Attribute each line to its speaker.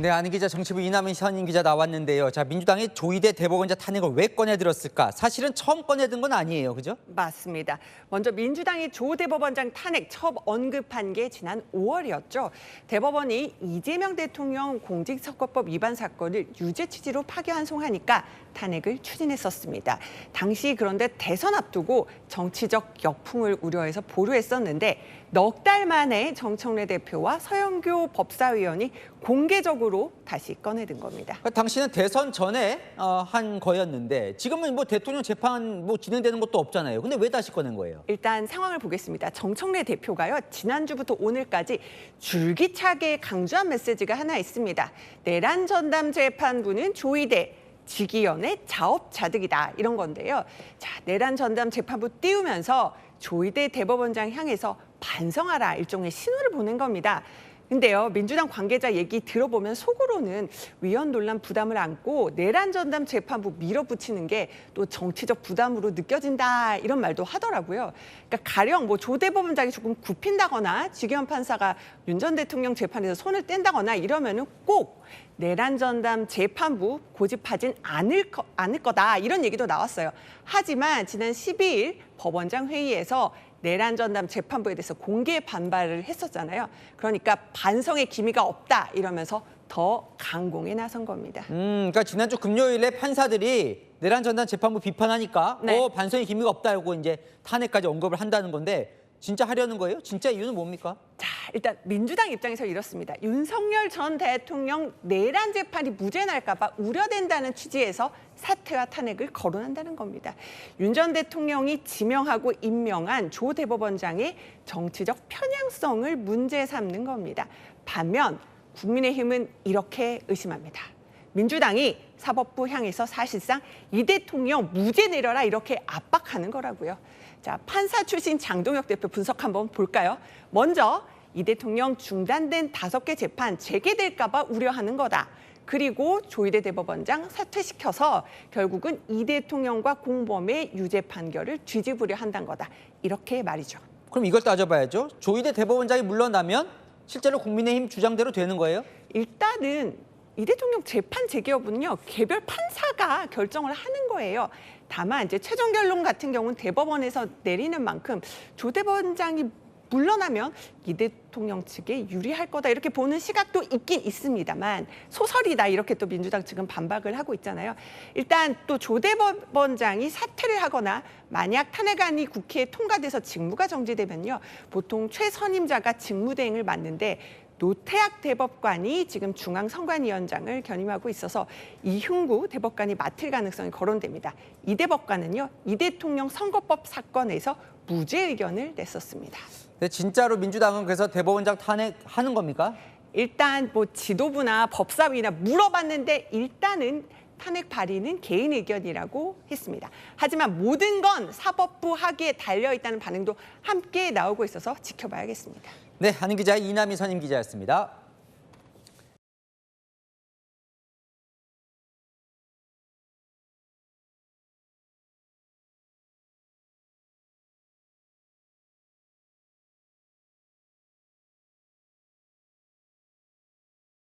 Speaker 1: 네, 안희 기자, 정치부 이남희 선임 기자 나왔는데요. 자, 민주당이 조희대 대법원장 탄핵을 왜 꺼내들었을까? 사실은 처음 꺼내든 건 아니에요, 그죠?
Speaker 2: 맞습니다. 먼저 민주당이 조 대법원장 탄핵 처음 언급한 게 지난 5월이었죠. 대법원이 이재명 대통령 공직선거법 위반 사건을 유죄 취지로 파기환송하니까 탄핵을 추진했었습니다. 당시 그런데 대선 앞두고 정치적 역풍을 우려해서 보류했었는데 넉 달 만에 정청래 대표와 서영교 법사위원이 공개적으로 다시 꺼내든 겁니다.
Speaker 1: 당시는 대선 전에 한 거였는데 지금은 뭐 대통령 재판 뭐 진행되는 것도 없잖아요. 근데 왜 다시 꺼낸 거예요?
Speaker 2: 일단 상황을 보겠습니다. 정청래 대표가요, 지난주부터 오늘까지 줄기차게 강조한 메시지가 하나 있습니다. 내란 전담 재판부는 조희대 직위원회 자업자득이다, 이런 건데요. 자, 내란 전담 재판부 띄우면서 조희대 대법원장 향해서 반성하라, 일종의 신호를 보낸 겁니다. 근데요, 민주당 관계자 얘기 들어보면 속으로는 위헌 논란 부담을 안고 내란 전담 재판부 밀어붙이는 게 또 정치적 부담으로 느껴진다, 이런 말도 하더라고요. 그러니까 가령 뭐 조 대법원장이 조금 굽힌다거나 직위원 판사가 윤 전 대통령 재판에서 손을 뗀다거나 이러면은 꼭 내란 전담 재판부 고집하진 않을 거다, 이런 얘기도 나왔어요. 하지만 지난 12일 법원장 회의에서 내란 전담 재판부에 대해서 공개 반발을 했었잖아요. 그러니까 반성의 기미가 없다, 이러면서 더 강공에 나선 겁니다.
Speaker 1: 그러니까 지난주 금요일에 판사들이 내란 전담 재판부 비판하니까
Speaker 2: 네.
Speaker 1: 반성의 기미가 없다고 이제 탄핵까지 언급을 한다는 건데 진짜 하려는 거예요? 진짜 이유는 뭡니까?
Speaker 2: 자, 일단 민주당 입장에서 이렇습니다. 윤석열 전 대통령 내란 재판이 무죄 날까 봐 우려된다는 취지에서 사퇴와 탄핵을 거론한다는 겁니다. 윤 전 대통령이 지명하고 임명한 조 대법원장의 정치적 편향성을 문제 삼는 겁니다. 반면 국민의힘은 이렇게 의심합니다. 민주당이 사법부 향해서 사실상 이 대통령 무죄 내려라, 이렇게 압박하는 거라고요. 자, 판사 출신 장동혁 대표 분석 한번 볼까요? 먼저 이 대통령 중단된 5개 재판 재개될까 봐 우려하는 거다. 그리고 조희대 대법원장 사퇴시켜서 결국은 이 대통령과 공범의 유죄 판결을 뒤집으려 한다는 거다, 이렇게 말이죠.
Speaker 1: 그럼 이걸 따져봐야죠. 조희대 대법원장이 물러나면 실제로 국민의힘 주장대로 되는 거예요?
Speaker 2: 일단은 이 대통령 재판 재개 여부는요, 개별 판사가 결정을 하는 거예요. 다만 이제 최종 결론 같은 경우는 대법원에서 내리는 만큼 조 대법원장이 물러나면 이 대통령 측에 유리할 거다, 이렇게 보는 시각도 있긴 있습니다만 소설이다, 이렇게 또 민주당 측은 반박을 하고 있잖아요. 일단 또 조 대법원장이 사퇴를 하거나 만약 탄핵안이 국회에 통과돼서 직무가 정지되면요, 보통 최선임자가 직무대행을 맡는데 노태학 대법관이 지금 중앙선관위원장을 견임하고 있어서 이흥구 대법관이 맡을 가능성이 거론됩니다. 이 대법관은요, 이 대통령 선거법 사건에서 무죄 의견을 냈었습니다.
Speaker 1: 근데 진짜로 민주당은 그래서 대법원장 탄핵하는 겁니까?
Speaker 2: 일단 뭐 지도부나 법사위나 물어봤는데 일단은 탄핵 발의는 개인 의견이라고 했습니다. 하지만 모든 건 사법부 하기에 달려있다는 반응도 함께 나오고 있어서 지켜봐야겠습니다.
Speaker 1: 네, 안희 기자, 이남희 선임 기자였습니다.